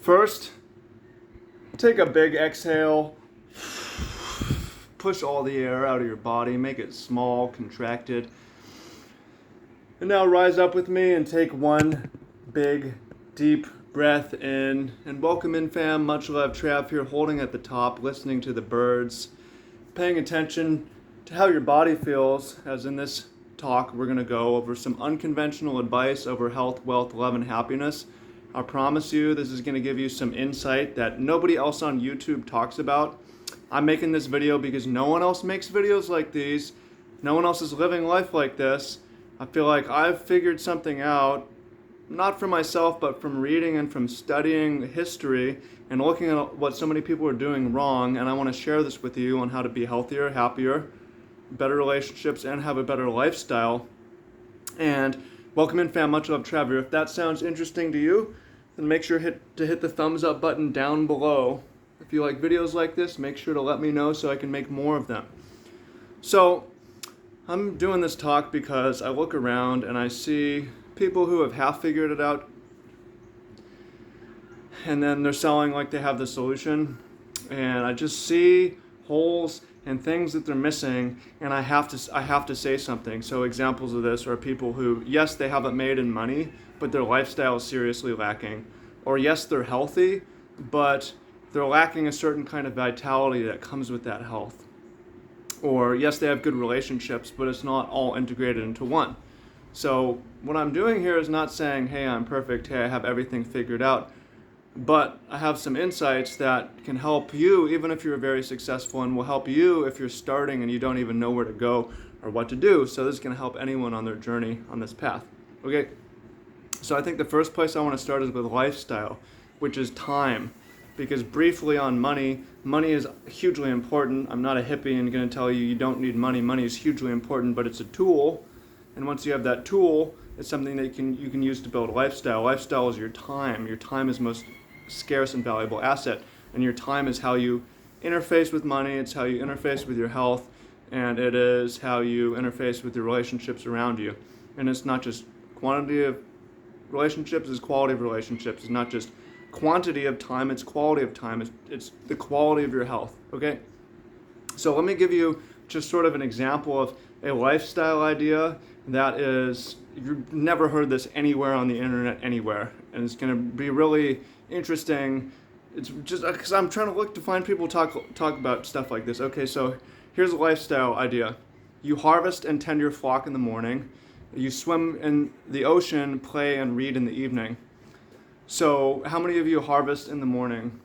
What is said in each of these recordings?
First, take a big exhale. Push all the air out of your body, make it small, contracted. And now rise up with me and take one big, deep breath in. And welcome in, fam. Much love, Trav here, holding at the top, listening to the birds, paying attention to how your body feels, as in this talk we're going to go over some unconventional advice over health, wealth, love, and happiness. I promise you this is going to give you some insight that nobody else on YouTube talks about. I'm making this video because no one else makes videos like these. No one else is living life like this. I feel like I've figured something out, not for myself, but from reading and from studying history and looking at what so many people are doing wrong, and I want to share this with you on how to be healthier, happier, better relationships, and have a better lifestyle. And welcome in, fam. Much love, Trevor. If that sounds interesting to you, then make sure to hit the thumbs up button down below. If you like videos like this, make sure to let me know so I can make more of them. So I'm doing this talk because I look around and I see people who have half figured it out, and then they're selling like they have the solution, and I just see holes and things that they're missing, and I have to say something. So examples of this are people who, yes, they haven't made in money, but their lifestyle is seriously lacking. Or yes, they're healthy, but they're lacking a certain kind of vitality that comes with that health. Or yes, they have good relationships, but it's not all integrated into one. So what I'm doing here is not saying, hey, I'm perfect, hey, I have everything figured out, but I have some insights that can help you, even if you're very successful, and will help you if you're starting and you don't even know where to go or what to do. So this is going to help anyone on their journey on this path. Okay, so I think the first place I want to start is with lifestyle, which is time. Because briefly on money is hugely important. I'm not a hippie and going to tell you don't need money. Money is hugely important, but it's a tool. And once you have that tool, it's something that you can use to build a lifestyle. Lifestyle is your time. Your time is most scarce and valuable asset. And your time is how you interface with money. It's how you interface with your health. And it is how you interface with your relationships around you. And it's not just quantity of relationships, it's quality of relationships. It's not just quantity of time, it's quality of time. It's the quality of your health, okay? So let me give you just sort of an example of a lifestyle idea that is, you've never heard this anywhere on the internet, anywhere. And it's gonna be really interesting. It's just, because I'm trying to look to find people talk about stuff like this. Okay, so here's a lifestyle idea. You harvest and tend your flock in the morning. You swim in the ocean, play, and read in the evening. So how many of you harvest in the morning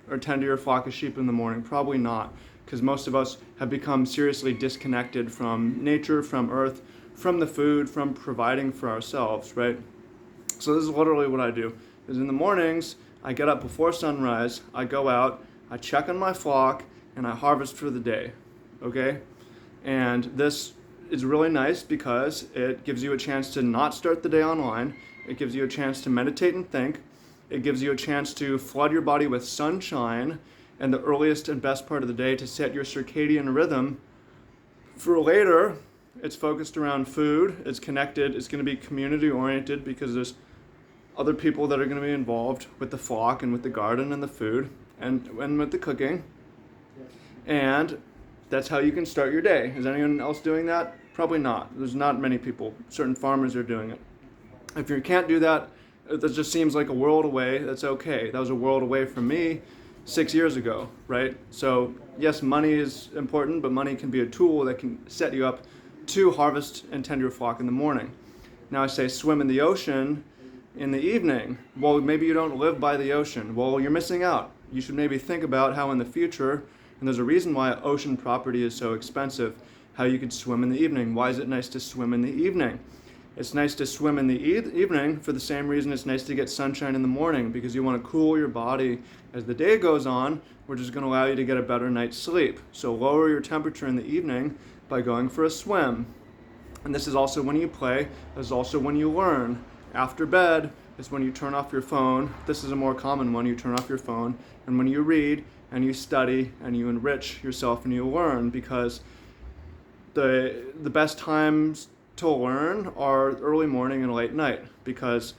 or tend to your flock of sheep in the morning? Probably not, because most of us have become seriously disconnected from nature, from earth, from the food, from providing for ourselves, right? So this is literally what I do, is in the mornings, I get up before sunrise, I go out, I check on my flock, and I harvest for the day, okay? And this is really nice because it gives you a chance to not start the day online. It gives you a chance to meditate and think. It gives you a chance to flood your body with sunshine and the earliest and best part of the day to set your circadian rhythm. For later, it's focused around food. It's connected. It's going to be community oriented because there's other people that are going to be involved with the flock and with the garden and the food and with the cooking. And that's how you can start your day. Is anyone else doing that? Probably not. There's not many people. Certain farmers are doing it. If you can't do that, that just seems like a world away. That's okay. That was a world away from me 6 years ago, right? So yes, money is important, but money can be a tool that can set you up to harvest and tend your flock in the morning. Now I say swim in the ocean in the evening. Well, maybe you don't live by the ocean. Well, you're missing out. You should maybe think about how in the future, and there's a reason why ocean property is so expensive, how you could swim in the evening. Why is it nice to swim in the evening? It's nice to swim in the evening for the same reason it's nice to get sunshine in the morning, because you want to cool your body as the day goes on, which is going to allow you to get a better night's sleep. So lower your temperature in the evening by going for a swim. And this is also when you play. This is also when you learn. After bed is when you turn off your phone. This is a more common one. You turn off your phone. And when you read and you study and you enrich yourself and you learn, because the best times to learn are early morning and late night, because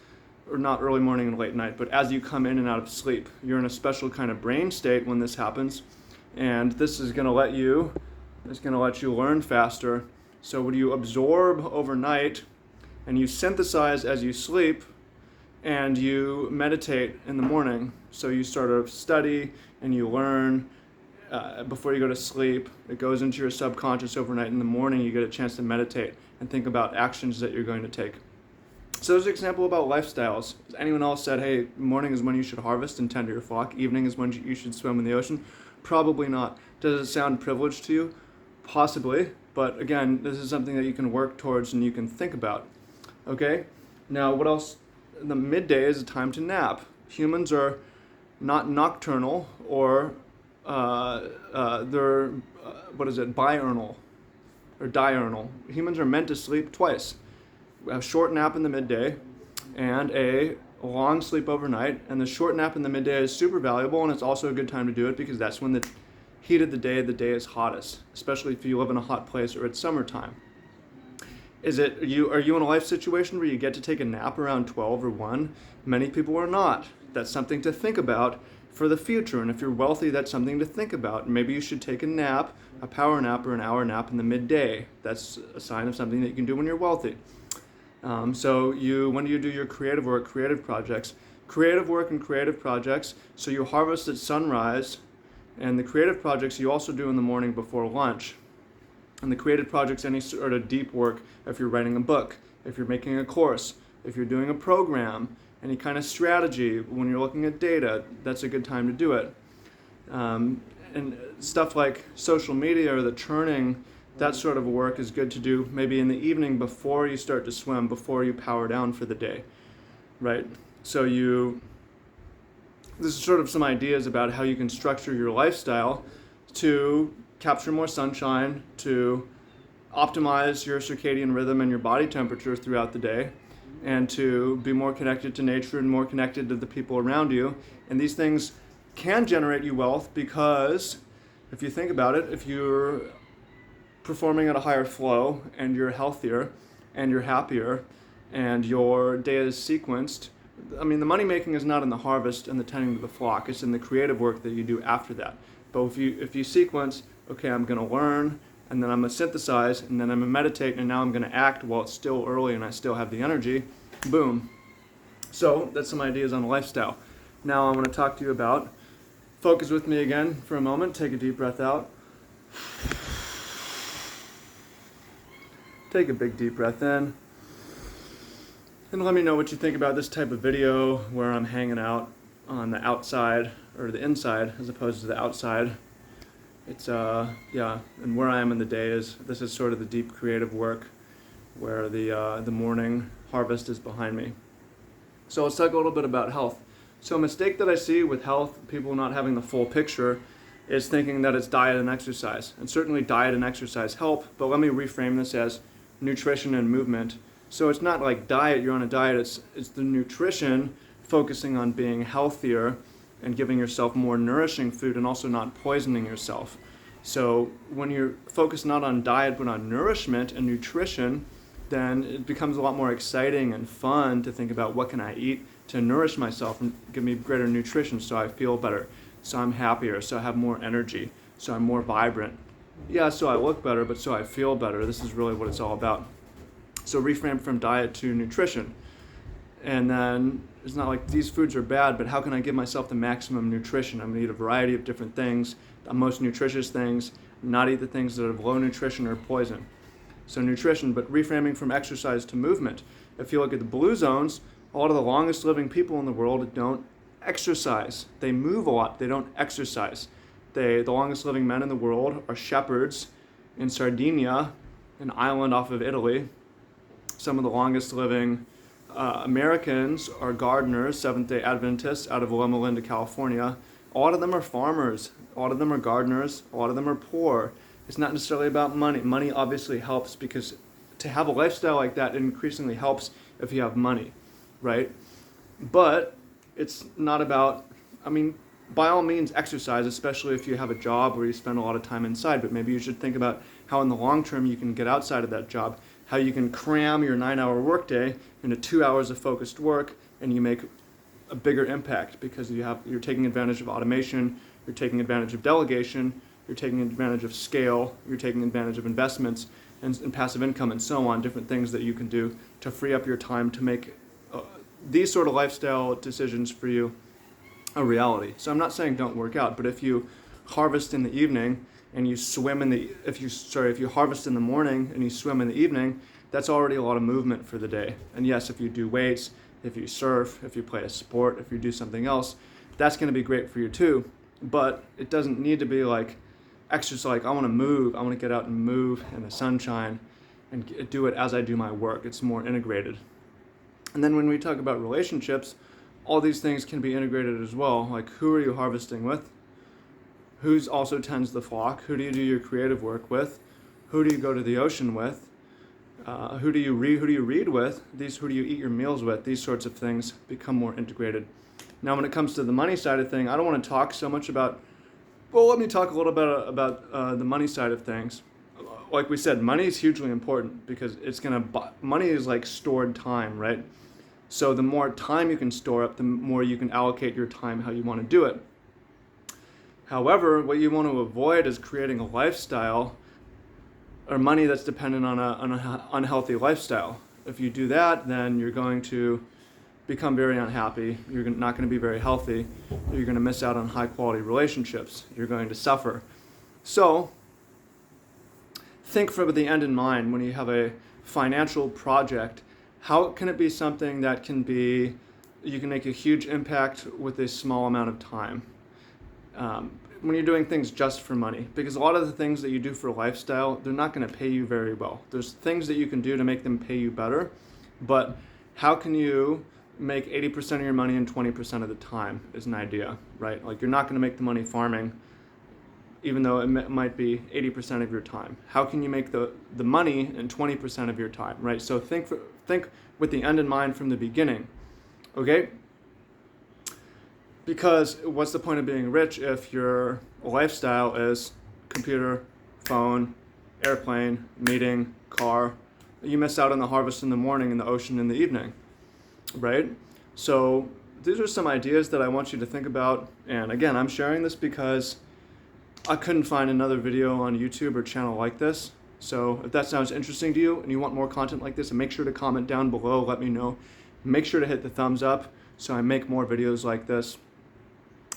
or not early morning and late night, but as you come in and out of sleep. You're in a special kind of brain state when this happens, and this is going to let you learn faster. So when you absorb overnight and you synthesize as you sleep, and you meditate in the morning. So you sort of study and you learn before you go to sleep. It goes into your subconscious overnight. In the morning, you get a chance to meditate and think about actions that you're going to take. So there's an example about lifestyles. Has anyone else said, hey, morning is when you should harvest and tend to your flock, evening is when you should swim in the ocean? Probably not. Does it sound privileged to you? Possibly. But again, this is something that you can work towards and you can think about. Okay? Now, what else? The midday is a time to nap. Humans are not nocturnal, or they're biurnal or diurnal. Humans are meant to sleep twice. A short nap in the midday and a long sleep overnight. And the short nap in the midday is super valuable, and it's also a good time to do it because that's when the heat of the day is hottest, especially if you live in a hot place or it's summertime. Are you in a life situation where you get to take a nap around 12 or 1? Many people are not. That's something to think about for the future. And if you're wealthy, that's something to think about. Maybe you should take a nap, a power nap or an hour nap in the midday. That's a sign of something that you can do when you're wealthy. When do you do your creative work, creative projects? Creative work and creative projects. So you harvest at sunrise, and the creative projects you also do in the morning before lunch. And the creative projects, any sort of deep work, if you're writing a book, if you're making a course, if you're doing a program, any kind of strategy, when you're looking at data, that's a good time to do it. And stuff like social media or the churning, that sort of work is good to do maybe in the evening before you start to swim, before you power down for the day, right? So this is sort of some ideas about how you can structure your lifestyle to capture more sunshine, to optimize your circadian rhythm and your body temperature throughout the day, and to be more connected to nature and more connected to the people around you. And these things can generate you wealth because, if you think about it, if you're performing at a higher flow and you're healthier and you're happier and your day is sequenced, the money making is not in the harvest and the tending to the flock, it's in the creative work that you do after that. But if you sequence, okay, I'm going to learn, and then I'm going to synthesize, and then I'm going to meditate, and now I'm going to act while it's still early and I still have the energy, boom. So that's some ideas on lifestyle. Now I want to talk to you about, focus with me again for a moment, take a deep breath out. Take a big deep breath in. And let me know what you think about this type of video where I'm hanging out on the outside, or the inside as opposed to the outside. It's and where I am in the day this is sort of the deep creative work where the morning harvest is behind me. So let's talk a little bit about health. So a mistake that I see with health, people not having the full picture, is thinking that it's diet and exercise. And certainly diet and exercise help, but let me reframe this as nutrition and movement. So it's not like diet, you're on a diet, it's the nutrition, focusing on being healthier and giving yourself more nourishing food and also not poisoning yourself. So when you're focused not on diet but on nourishment and nutrition, then it becomes a lot more exciting and fun to think about what can I eat to nourish myself and give me greater nutrition so I feel better, so I'm happier, so I have more energy, so I'm more vibrant. Yeah, so I look better, but so I feel better. This is really what it's all about. So reframe from diet to nutrition. And then it's not like these foods are bad, but how can I give myself the maximum nutrition? I'm gonna eat a variety of different things, the most nutritious things, not eat the things that have low nutrition or poison. So nutrition, but reframing from exercise to movement. If you look at the blue zones, a lot of the longest living people in the world don't exercise. They move a lot, they don't exercise. The longest living men in the world are shepherds in Sardinia, an island off of Italy. Some of the longest living Americans are gardeners, Seventh-day Adventists out of Loma Linda, California. A lot of them are farmers. A lot of them are gardeners. A lot of them are poor. It's not necessarily about money. Money obviously helps because to have a lifestyle like that, it increasingly helps if you have money, right? But it's not about, by all means exercise, especially if you have a job where you spend a lot of time inside, but maybe you should think about how in the long term you can get outside of that job, how you can cram your 9-hour workday into 2 hours of focused work and you make a bigger impact because you're taking advantage of automation, you're taking advantage of delegation, you're taking advantage of scale, you're taking advantage of investments and passive income and so on, different things that you can do to free up your time to make these sort of lifestyle decisions for you a reality. So I'm not saying don't work out, but if you harvest in the evening and you swim if you harvest in the morning and you swim in the evening, that's already a lot of movement for the day. And yes, if you do weights, if you surf, if you play a sport, if you do something else, that's going to be great for you too. But it doesn't need to be like exercise, like I want to move, I want to get out and move in the sunshine and do it as I do my work. It's more integrated. And then when we talk about relationships, all these things can be integrated as well. Like, who are you harvesting with? Who's also tends the flock? Who do you do your creative work with? Who do you go to the ocean with? Who do you read with? Who do you eat your meals with? These sorts of things become more integrated. Now, when it comes to the money side of thing, I don't want to talk so much about. Well, let me talk a little bit about the money side of things. Like we said, money is hugely important because money is like stored time, right? So the more time you can store up, the more you can allocate your time how you want to do it. However, what you want to avoid is creating a lifestyle or money that's dependent on an unhealthy lifestyle. If you do that, then you're going to become very unhappy. You're not going to be very healthy. You're going to miss out on high quality relationships. You're going to suffer. So think for the end in mind when you have a financial project. How can it be something that you can make a huge impact with a small amount of time? When you're doing things just for money, because a lot of the things that you do for lifestyle, they're not going to pay you very well. There's things that you can do to make them pay you better, but how can you make 80% of your money in 20% of the time is an idea, right? Like, you're not going to make the money farming, even though it might be 80% of your time. How can you make the money in 20% of your time, right? So think with the end in mind from the beginning, okay? Because what's the point of being rich if your lifestyle is computer, phone, airplane, meeting, car? You miss out on the harvest in the morning and the ocean in the evening, right? So these are some ideas that I want you to think about. And again, I'm sharing this because I couldn't find another video on YouTube or channel like this. So if that sounds interesting to you and you want more content like this, and make sure to comment down below, let me know. Make sure to hit the thumbs up so I make more videos like this.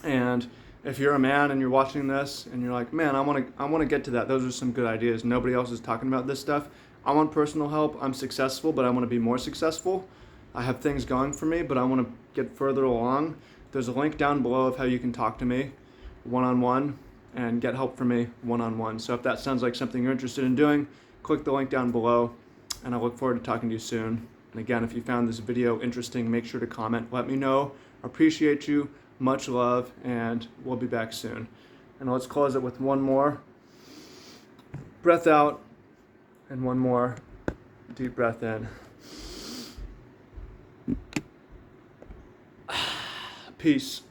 And if you're a man and you're watching this and you're like, man, I want to get to that. Those are some good ideas. Nobody else is talking about this stuff. I want personal help. I'm successful, but I want to be more successful. I have things going for me, but I want to get further along. There's a link down below of how you can talk to me one-on-one and get help from me one-on-one. So if that sounds like something you're interested in doing, click the link down below, and I look forward to talking to you soon. And again, if you found this video interesting, make sure to comment. Let me know. I appreciate you. Much love, and we'll be back soon. And let's close it with one more breath out and one more deep breath in. Peace.